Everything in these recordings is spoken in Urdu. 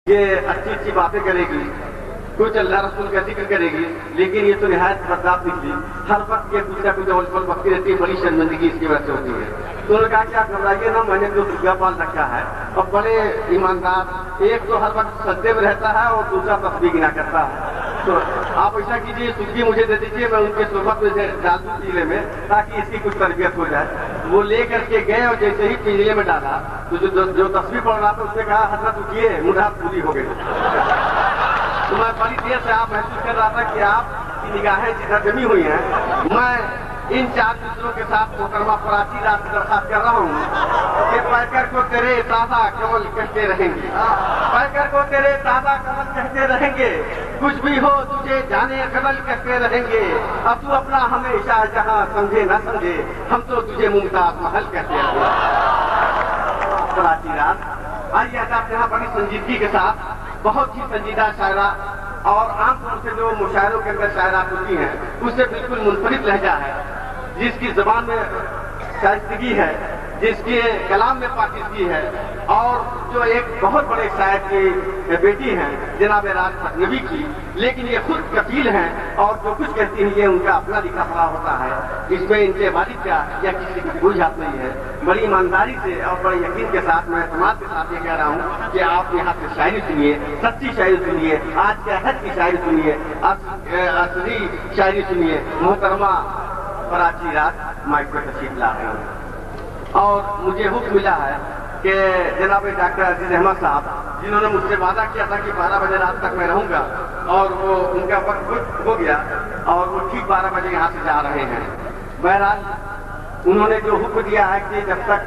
یہ اچھی اچھی باتیں کرے گی، کچھ اللہ رسول کا ذکر کرے گی، لیکن یہ تو نہایت بدبخت نکلی، ہر وقت یہ کچھ نہ کچھ اول وقت رہتی ہے، بڑی شرمندگی اس کی وجہ سے ہوتی ہے۔ تو انہوں نے کہا کہ آپ گھبرائیے نا، میں نے جو درگا پال رکھا ہے اور بڑے ایماندار، ایک تو ہر وقت سجدے میں رہتا ہے اور دوسرا تسبیح گنا کرتا ہے، تو آپ ایسا کیجیے سکی مجھے دے دیجیے، میں ان کے صحبت میں ڈال دوں پنجرے میں تاکہ اس کی کچھ تربیت ہو جائے۔ وہ لے کر کے گئے اور جیسے ہی پنجرے میں ڈالا تو جو تسبیح پڑھ رہا تھا اس نے کہا حضرت اٹھیے، مدد پوری ہو گئی۔ تو میں بڑی دیر سے آپ محسوس کر رہا تھا کہ آپ کی نگاہیں جدھر جمی ہوئی ہیں۔ میں ان چار دوسروں کے ساتھ محترمہ پراچی رات کی درخواست کر رہا ہوں کہ پیکر کو تیرے تازہ کمل کہتے رہیں گے، پیکر کو تیرے تازہ کمل کہتے رہیں گے، کچھ بھی ہو تجھے جانے قبل کہتے رہیں گے، اب تو اپنا ہمیشہ جہاں سمجھے نہ سمجھے، ہم تو تجھے ممتاز محل کہتے رہیں گے۔ پراچی رات، آئیے آپ یہاں بڑی سنجیدگی کے ساتھ بہت ہی سنجیدہ شاعرہ اور عام طور سے جو مشاعروں کے اندر شاعرات ہوتی ہیں اس سے بالکل منفرد لہجہ ہے، جس کی زبان میں شائستگی ہے، جس کے کلام میں پاکیزگی ہے، اور جو ایک بہت بڑے شاعر کی بیٹی ہیں جناب راج نبی کی، لیکن یہ خود کفیل ہیں اور جو کچھ کہتی ہیں یہ ان کا اپنا لکھا پڑا ہوتا ہے، اس میں ان کے والد کا یا کسی کی کوئی ہاتھ نہیں ہے۔ بڑی ایمانداری سے اور بڑے یقین کے ساتھ میں اعتماد کے ساتھ یہ کہہ رہا ہوں کہ آپ یہاں سے شاعری سنیے، سچی شاعری سنیے، آج کے حد کی شاعری سنیے، اصلی شاعری سنیے۔ محترمہ پراچی رات مائک پہ تشریف لا رہے ہیں اور مجھے حکم ملا ہے کہ جناب ڈاکٹر عزیز احمد صاحب، جنہوں نے مجھ سے وعدہ کیا تھا کہ 12 بجے رات تک میں رہوں گا، اور وہ ان کا وقت ہو گیا اور وہ ٹھیک 12 بجے یہاں سے جا رہے ہیں۔ بہرحال انہوں نے جو حکم دیا ہے کہ جب تک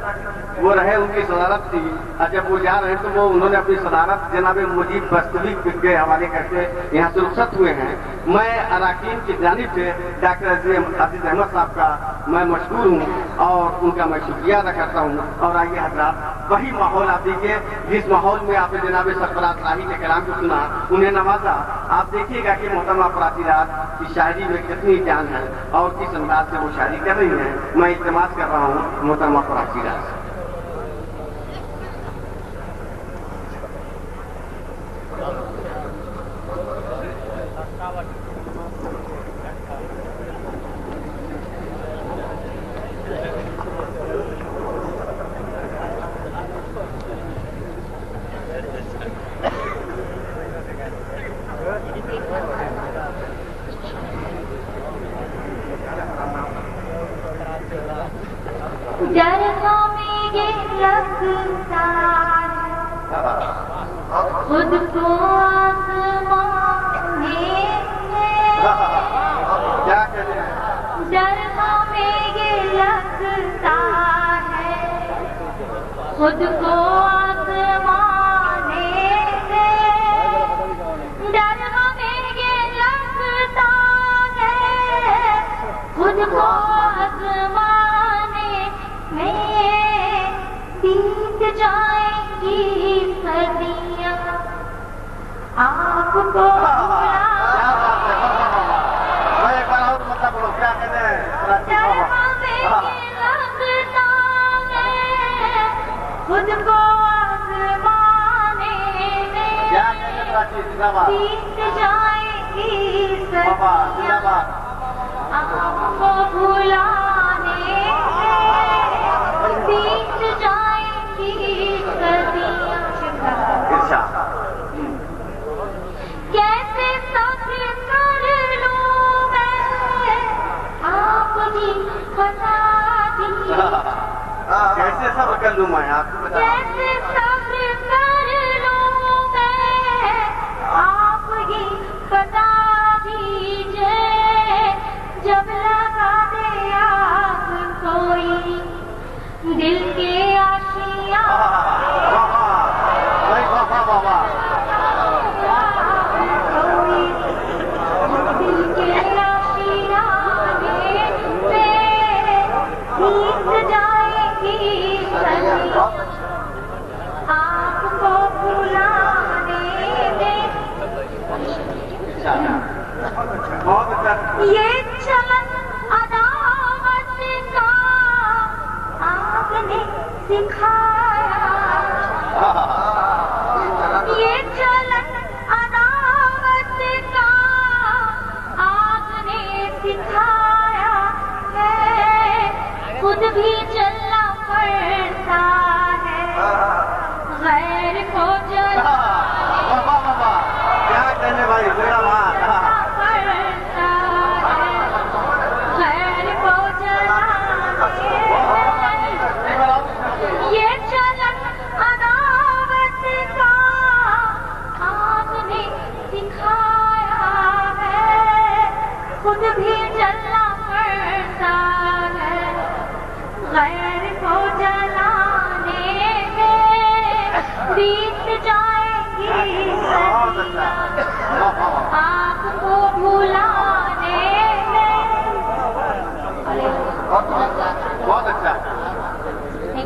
وہ رہے ان کی صدارت تھی، اور جب وہ جا رہے ہیں تو وہ انہوں نے اپنی صدارت جناب مجیب بستوی کے حوالے کر کے یہاں سے رخصت ہوئے ہیں۔ میں اراکین کی جانب سے ڈاکٹر عزیز احمد صاحب کا میں مشکور ہوں اور ان کا میں شکریہ ادا کرتا ہوں۔ اور آئیے حضرات، وہی ماحول آپ دیکھیے جس ماحول میں آپ نے جناب سرفراز راہی کے کلام کو سنا، انہیں نوازا، آپ دیکھیے گا کہ محترمہ پراچی رات کی شاعری میں کتنی جان ہے اور کس انداز سے وہ شاعری کر رہی ہیں۔ میں التماس کر رہا ہوں محترمہ پراچی رات سے۔ جرگوں میں یہ لگتا خود کو آسمان جرگوں میں یہ لگتا ہے خود کو آسمان جرگوں میں یہ لگتا ہے خود کو بیت جائیں گی صدیاں آپ کو خود کو آسمان بیت جائیں گی صدیاں آپ کو بھلانے بیت جائیں گی صدیاں کیسے صبر کر لوں میں آپ کی بتا دیجیے کیسے صبر کر لوں میں آپ کو بتا کیسے صبر کر لوں میں آپ کی بتا دیجیے جب لگا دے آپ کوئی دل کے آشیاں دل کے آشیاں بیت جائیں گی صدیاں آپ کو بھلانے دیں یہ چمن عداوت کا آپ نے سکھایا یہ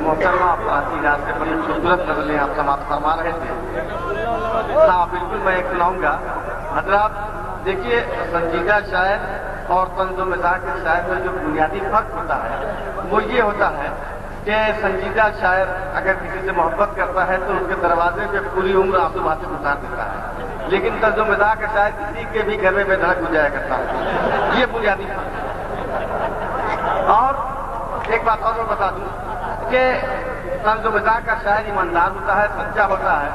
محترمہ آتی رات سے بڑی خوبصورت نظریں آپ سماعت فرما رہے تھے. ہاں بالکل میں ایک سناؤں گا. حضرات دیکھیے سنجیدہ شاعر اور طنز و مزاح کے شاعر میں جو بنیادی فرق ہوتا ہے وہ یہ ہوتا ہے کہ سنجیدہ شاعر اگر کسی سے محبت کرتا ہے تو اس کے دروازے پہ پوری عمر آنسو بہاتے گزار دیتا ہے, لیکن طنز و مزاح کا شاعر کسی کے بھی گھر میں بے دھڑک ہو جایا کرتا ہے. یہ بنیادی فرق ہے. اور ایک بات اور میں بتا دوں کہ طنز و مزاح کا شاعر ایماندار ہوتا ہے, سچا ہوتا ہے.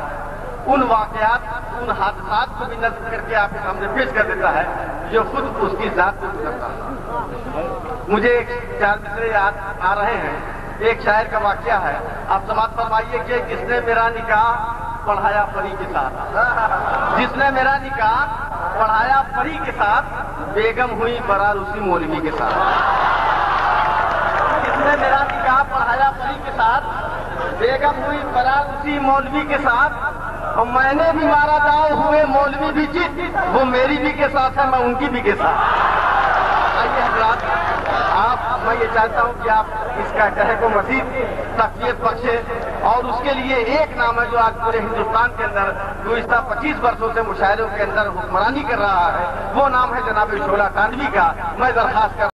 ان واقعات ان حادثات کو بھی نظم کر کے آپ کے سامنے پیش کر دیتا ہے جو خود اس کی ذات کو گزرتا ہے. مجھے ایک چار مصرے یاد آ رہے ہیں. ایک شاعر کا واقعہ ہے, آپ سماعت فرمائیے کہ جس نے میرا نکاح پڑھایا پری کے ساتھ, جس نے میرا نکاح پڑھایا پری کے ساتھ, بیگم ہوئی برار اسی مولوی کے ساتھ. جس نے میرا نکاح پڑھایا پری کے ساتھ, بیگم ہوئی برار اسی مولوی کے ساتھ, اور میں نے بھی مارا داؤ ہوئے مولوی بھی جیت, وہ میری بھی کے ساتھ ہے, میں ان کی بھی کے ساتھ. آئیے حضرات, میں یہ چاہتا ہوں کہ آپ اس کا کہے کو مزید تقویت بخشے, اور اس کے لیے ایک نام ہے جو آج پورے ہندوستان کے اندر گزشتہ 25 برسوں سے مشاعروں کے اندر حکمرانی کر رہا ہے, وہ نام ہے جناب شعلہ خانوی کا. میں درخواست کر